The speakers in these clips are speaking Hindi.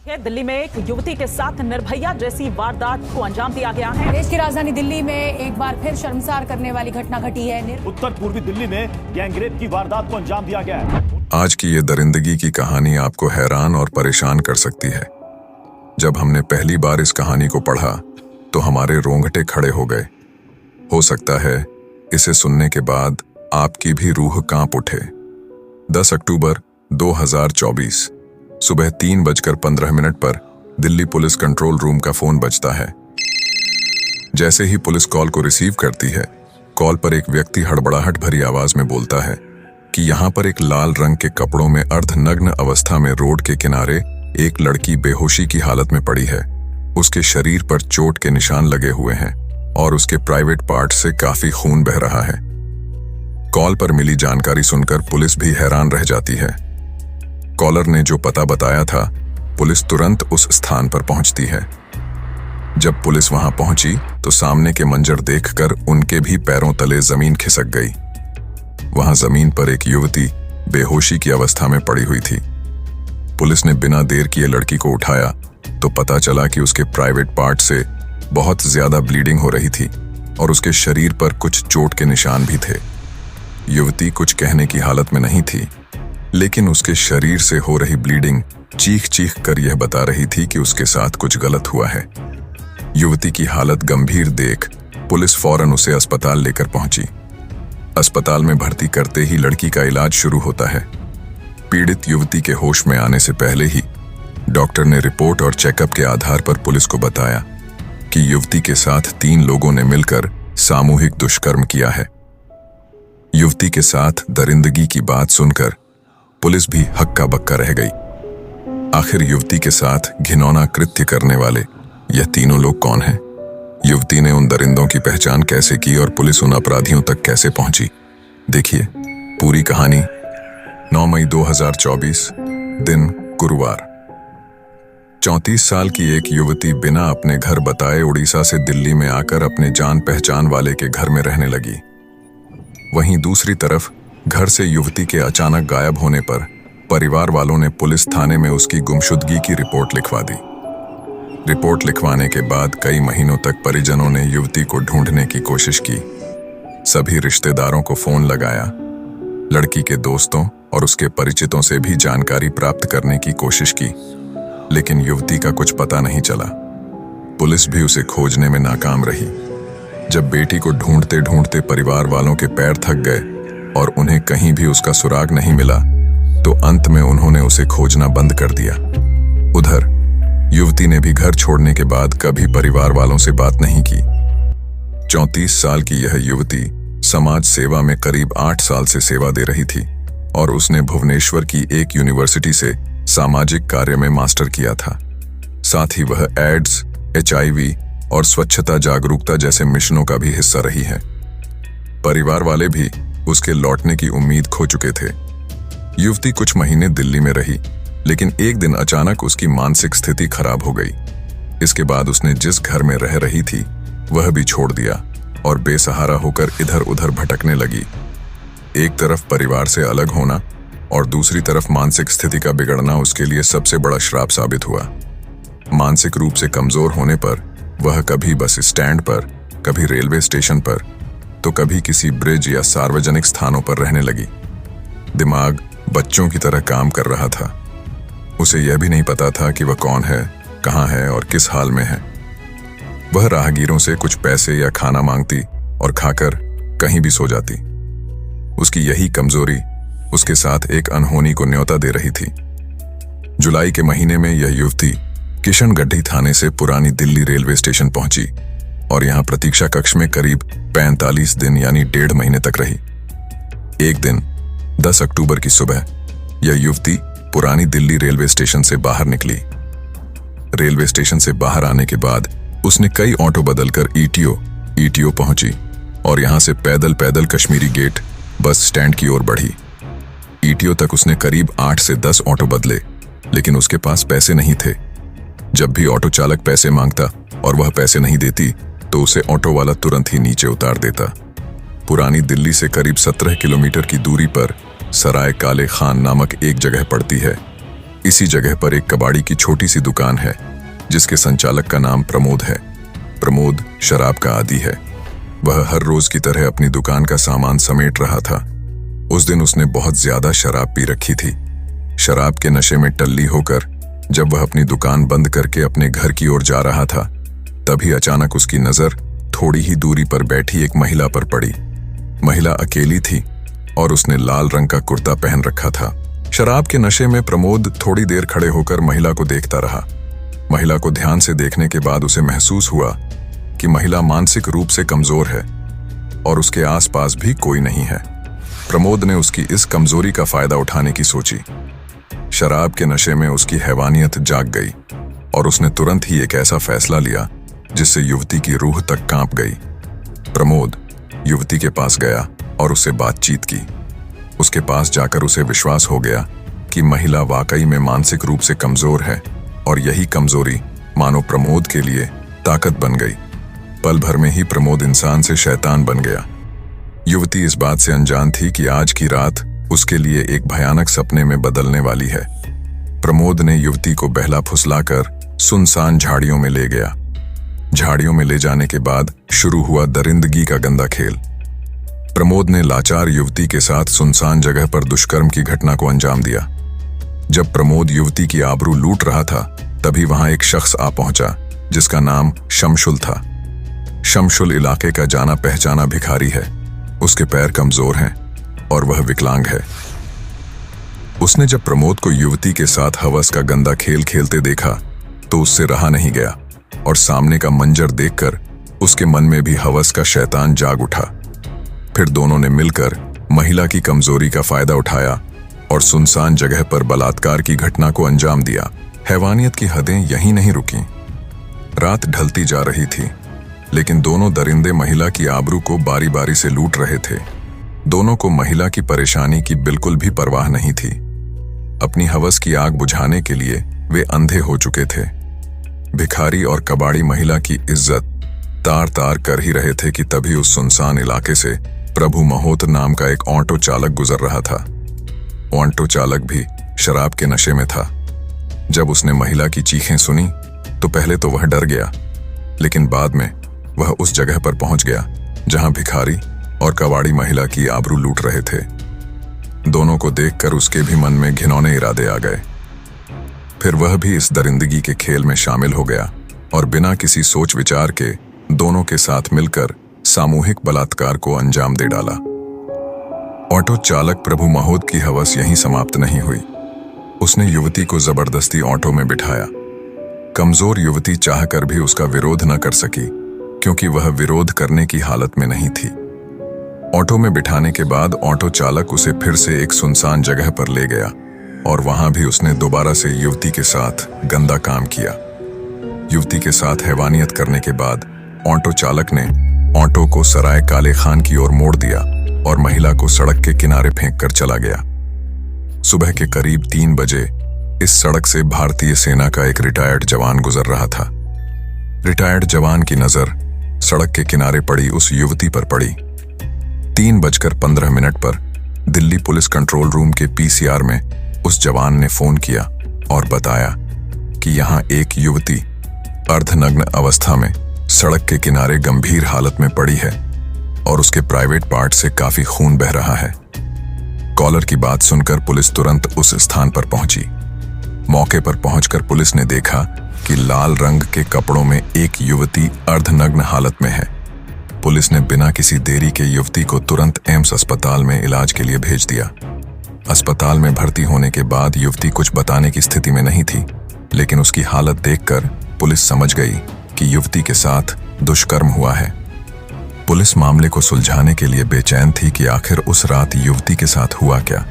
दिल्ली में एक युवती के साथ निर्भया जैसी वारदात को अंजाम दिया गया है। देश की राजधानी दिल्ली में एक बार फिर शर्मसार करने वाली घटना घटी है। उत्तर पूर्वी दिल्ली में गैंगरेप की वारदात को अंजाम दिया गया है। आज की ये दरिंदगी की कहानी आपको हैरान और परेशान कर सकती है। जब हमने पहली बार इस कहानी को पढ़ा तो हमारे रोंगटे खड़े हो गए। हो सकता है इसे सुनने के बाद आपकी भी रूह कांप उठे। 10 अक्टूबर 2024 सुबह 3:15 पर दिल्ली पुलिस कंट्रोल रूम का फोन बजता है। जैसे ही पुलिस कॉल को रिसीव करती है, कॉल पर एक व्यक्ति हड़बड़ाहट भरी आवाज में बोलता है कि यहाँ पर एक लाल रंग के कपड़ों में अर्धनग्न अवस्था में रोड के किनारे एक लड़की बेहोशी की हालत में पड़ी है। उसके शरीर पर चोट के निशान लगे हुए हैं और उसके प्राइवेट पार्ट से काफी खून बह रहा है। कॉल पर मिली जानकारी सुनकर पुलिस भी हैरान रह जाती है। कॉलर ने जो पता बताया था, पुलिस तुरंत उस स्थान पर पहुंचती है। जब पुलिस वहां पहुंची तो सामने के मंजर देखकर उनके भी पैरों तले जमीन खिसक गई। वहां जमीन पर एक युवती बेहोशी की अवस्था में पड़ी हुई थी। पुलिस ने बिना देर किए लड़की को उठाया तो पता चला कि उसके प्राइवेट पार्ट से बहुत ज्यादा ब्लीडिंग हो रही थी और उसके शरीर पर कुछ चोट के निशान भी थे। युवती कुछ कहने की हालत में नहीं थी, लेकिन उसके शरीर से हो रही ब्लीडिंग चीख चीख कर यह बता रही थी कि उसके साथ कुछ गलत हुआ है। युवती की हालत गंभीर देख पुलिस फौरन उसे अस्पताल लेकर पहुंची। अस्पताल में भर्ती करते ही लड़की का इलाज शुरू होता है। पीड़ित युवती के होश में आने से पहले ही डॉक्टर ने रिपोर्ट और चेकअप के आधार पर पुलिस को बताया कि युवती के साथ 3 लोगों ने मिलकर सामूहिक दुष्कर्म किया है। युवती के साथ दरिंदगी की बात सुनकर पुलिस भी हक्का बक्का रह गई। आखिर युवती के साथ घिनौना कृत्य करने वाले यह तीनों लोग कौन हैं? युवती ने उन दरिंदों की पहचान कैसे की और पुलिस उन अपराधियों तक कैसे पहुंची? देखिए पूरी कहानी। 9 मई 2024 दिन गुरुवार। 34 साल की एक युवती बिना अपने घर बताए उड़ीसा से दिल्ली में आकर अपने जान पहचान वाले के घर में रहने लगी। वहीं दूसरी तरफ घर से युवती के अचानक गायब होने पर परिवार वालों ने पुलिस थाने में उसकी गुमशुदगी की रिपोर्ट लिखवा दी। रिपोर्ट लिखवाने के बाद कई महीनों तक परिजनों ने युवती को ढूंढने की कोशिश की। सभी रिश्तेदारों को फोन लगाया, लड़की के दोस्तों और उसके परिचितों से भी जानकारी प्राप्त करने की कोशिश की, लेकिन युवती का कुछ पता नहीं चला। पुलिस भी उसे खोजने में नाकाम रही। जब बेटी को ढूंढते ढूंढते परिवार वालों के पैर थक गए और उन्हें कहीं भी उसका सुराग नहीं मिला तो अंत में उन्होंने उसे खोजना बंद कर दिया। उधर युवती ने भी घर छोड़ने के बाद कभी परिवार वालों से बात नहीं की। 34 साल की यह युवती समाज सेवा में करीब 8 साल से सेवा दे रही थी और उसने भुवनेश्वर की एक यूनिवर्सिटी से सामाजिक कार्य में मास्टर किया था। साथ ही वह एड्स, HIV और स्वच्छता जागरूकता जैसे मिशनों का भी हिस्सा रही है। परिवार वाले भी उसके लौटने की उम्मीद खो चुके थे। युवती कुछ महीने दिल्ली में रही, लेकिन एक दिन अचानक उसकी मानसिक स्थिति खराब हो गई। इसके बाद उसने जिस घर में रह रही थी वह भी छोड़ दिया और बेसहारा होकर इधर उधर भटकने लगी। एक तरफ परिवार से अलग होना और दूसरी तरफ मानसिक स्थिति का बिगड़ना उसके लिए सबसे बड़ा श्राप साबित हुआ। मानसिक रूप से कमजोर होने पर वह कभी बस स्टैंड पर, कभी रेलवे स्टेशन पर, तो कभी किसी ब्रिज या सार्वजनिक स्थानों पर रहने लगी। दिमाग बच्चों की तरह काम कर रहा था। उसे यह भी नहीं पता था कि वह कौन है, कहाँ है और किस हाल में है। वह राहगीरों से कुछ पैसे या खाना मांगती और खाकर कहीं भी सो जाती। उसकी यही कमजोरी उसके साथ एक अनहोनी को न्योता दे रही थी। जुलाई के महीने में यह युवती किशनगढ़ी थाने से पुरानी दिल्ली रेलवे स्टेशन पहुंची और यहां प्रतीक्षा कक्ष में करीब 45 दिन यानी 1.5 महीने तक रही। एक दिन 10 अक्टूबर की सुबह यह युवती पुरानी दिल्ली रेलवे स्टेशन से बाहर निकली। रेलवे स्टेशन से बाहर आने के बाद उसने कई ऑटो बदलकर ईटीओ पहुंची और यहां से पैदल पैदल कश्मीरी गेट बस स्टैंड की ओर बढ़ी। ईटीओ तक उसने करीब 8 से 10 ऑटो बदले, लेकिन उसके पास पैसे नहीं थे। जब भी ऑटो चालक पैसे मांगता और वह पैसे नहीं देती तो उसे ऑटो वाला तुरंत ही नीचे उतार देता। पुरानी दिल्ली से करीब 17 किलोमीटर की दूरी पर सराय काले खान नामक एक जगह पड़ती है। इसी जगह पर एक कबाड़ी की छोटी सी दुकान है जिसके संचालक का नाम प्रमोद है। प्रमोद शराब का आदी है। वह हर रोज की तरह अपनी दुकान का सामान समेट रहा था। उस दिन उसने बहुत ज्यादा शराब पी रखी थी। शराब के नशे में टल्ली होकर जब वह अपनी दुकान बंद करके अपने घर की ओर जा रहा था, तभी अचानक उसकी नजर थोड़ी ही दूरी पर बैठी एक महिला पर पड़ी। महिला अकेली थी और उसने लाल रंग का कुर्ता पहन रखा था। शराब के नशे में प्रमोद थोड़ी देर खड़े होकर महिला को देखता रहा। महिला को ध्यान से देखने के बाद उसे महसूस हुआ कि महिला मानसिक रूप से कमजोर है और उसके आसपास भी कोई नहीं है। प्रमोद ने उसकी इस कमजोरी का फायदा उठाने की सोची। शराब के नशे में उसकी हैवानियत जाग गई और उसने तुरंत ही एक ऐसा फैसला लिया जिससे युवती की रूह तक कांप गई। प्रमोद युवती के पास गया और उससे बातचीत की। उसके पास जाकर उसे विश्वास हो गया कि महिला वाकई में मानसिक रूप से कमजोर है और यही कमजोरी मानो प्रमोद के लिए ताकत बन गई। पल भर में ही प्रमोद इंसान से शैतान बन गया। युवती इस बात से अनजान थी कि आज की रात उसके लिए एक भयानक सपने में बदलने वाली है। प्रमोद ने युवती को बहला फुसलाकर सुनसान झाड़ियों में ले गया। झाड़ियों में ले जाने के बाद शुरू हुआ दरिंदगी का गंदा खेल। प्रमोद ने लाचार युवती के साथ सुनसान जगह पर दुष्कर्म की घटना को अंजाम दिया। जब प्रमोद युवती की आबरू लूट रहा था, तभी वहां एक शख्स आ पहुंचा जिसका नाम शमशुल था। शमशुल इलाके का जाना पहचाना भिखारी है। उसके पैर कमजोर हैं और वह विकलांग है। उसने जब प्रमोद को युवती के साथ हवस का गंदा खेल खेलते देखा तो उससे रहा नहीं गया और सामने का मंजर देखकर उसके मन में भी हवस का शैतान जाग उठा। फिर दोनों ने मिलकर महिला की कमजोरी का फायदा उठाया और सुनसान जगह पर बलात्कार की घटना को अंजाम दिया। हैवानियत की हदें यहीं नहीं रुकी। रात ढलती जा रही थी, लेकिन दोनों दरिंदे महिला की आबरू को बारी बारी से लूट रहे थे। दोनों को महिला की परेशानी की बिल्कुल भी परवाह नहीं थी। अपनी हवस की आग बुझाने के लिए वे अंधे हो चुके थे। भिखारी और कबाड़ी महिला की इज्जत तार तार कर ही रहे थे कि तभी उस सुनसान इलाके से प्रभु महोत नाम का एक ऑटो चालक गुजर रहा था। ऑटो चालक भी शराब के नशे में था। जब उसने महिला की चीखें सुनी तो पहले तो वह डर गया, लेकिन बाद में वह उस जगह पर पहुंच गया जहां भिखारी और कबाड़ी महिला की आबरू लूट रहे थे। दोनों को देखकर उसके भी मन में घिनौने इरादे आ गए। फिर वह भी इस दरिंदगी के खेल में शामिल हो गया और बिना किसी सोच विचार के दोनों के साथ मिलकर सामूहिक बलात्कार को अंजाम दे डाला। ऑटो चालक प्रभु महोत की हवस यहीं समाप्त नहीं हुई। उसने युवती को जबरदस्ती ऑटो में बिठाया। कमजोर युवती चाहकर भी उसका विरोध न कर सकी, क्योंकि वह विरोध करने की हालत में नहीं थी। ऑटो में बिठाने के बाद ऑटो चालक उसे फिर से एक सुनसान जगह पर ले गया और वहां भी उसने दोबारा से युवती के साथ गंदा काम किया। युवती के साथ हैवानियत करने के बाद ऑटो चालक ने ऑटो को सराय काले खान की ओर मोड़ दिया और महिला को सड़क के किनारे फेंक कर चला गया। सुबह के करीब 3 बजे इस सड़क से भारतीय सेना का एक रिटायर्ड जवान गुजर रहा था। रिटायर्ड जवान की नजर सड़क के किनारे पड़ी उस युवती पर पड़ी। 3:15 पर दिल्ली पुलिस कंट्रोल रूम के पीसीआर में उस जवान ने फोन किया और बताया कि यहां एक युवती अर्धनग्न अवस्था में सड़क के किनारे गंभीर हालत में पड़ी है और उसके प्राइवेट पार्ट से काफी खून बह रहा है। कॉलर की बात सुनकर पुलिस तुरंत उस स्थान पर पहुंची। मौके पर पहुंचकर पुलिस ने देखा कि लाल रंग के कपड़ों में एक युवती अर्धनग्न हालत में है। पुलिस ने बिना किसी देरी के युवती को तुरंत एम्स अस्पताल में इलाज के लिए भेज दिया। अस्पताल में भर्ती होने के बाद युवती कुछ बताने की स्थिति में नहीं थी, लेकिन उसकी हालत देखकर पुलिस समझ गई कि युवती के साथ दुष्कर्म हुआ है। पुलिस मामले को सुलझाने के लिए बेचैन थी कि आखिर उस रात युवती के साथ हुआ क्या।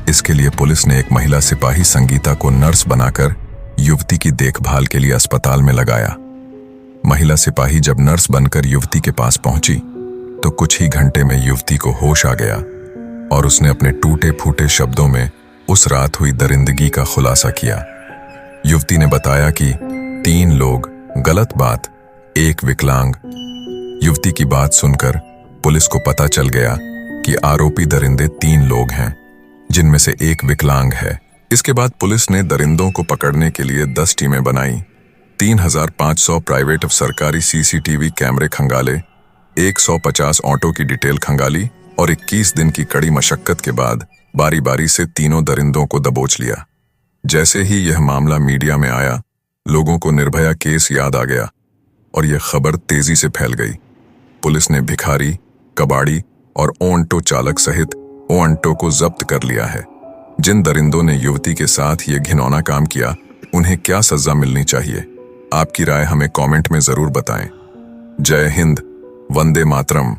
इसके लिए पुलिस ने एक महिला सिपाही संगीता को नर्स बनाकर युवती की देखभाल के लिए अस्पताल में लगाया। महिला सिपाही जब नर्स बनकर युवती के पास पहुंची तो कुछ ही घंटे में युवती को होश आ गया और उसने अपने टूटे फूटे शब्दों में उस रात हुई दरिंदगी का खुलासा किया। युवती ने बताया कि 3 लोग, गलत बात, एक विकलांग। युवती की बात सुनकर पुलिस को पता चल गया कि आरोपी दरिंदे 3 लोग हैं, जिनमें से एक विकलांग है इसके बाद पुलिस ने दरिंदों को पकड़ने के लिए 10 टीमें बनाई, 3,500 प्राइवेट और सरकारी सीसीटीवी कैमरे खंगाले, 150 ऑटो की डिटेल खंगाली और 21 दिन की कड़ी मशक्कत के बाद बारी बारी से तीनों दरिंदों को दबोच लिया। जैसे ही यह मामला मीडिया में आया, लोगों को निर्भया केस याद आ गया और यह खबर तेजी से फैल गई। पुलिस ने भिखारी, कबाड़ी और ऑटो चालक सहित ऑटो को जब्त कर लिया है। जिन दरिंदों ने युवती के साथ ये घिनौना काम किया, उन्हें क्या सजा मिलनी चाहिए? आपकी राय हमें कमेंट में जरूर बताएं। जय हिंद, वंदे मातरम।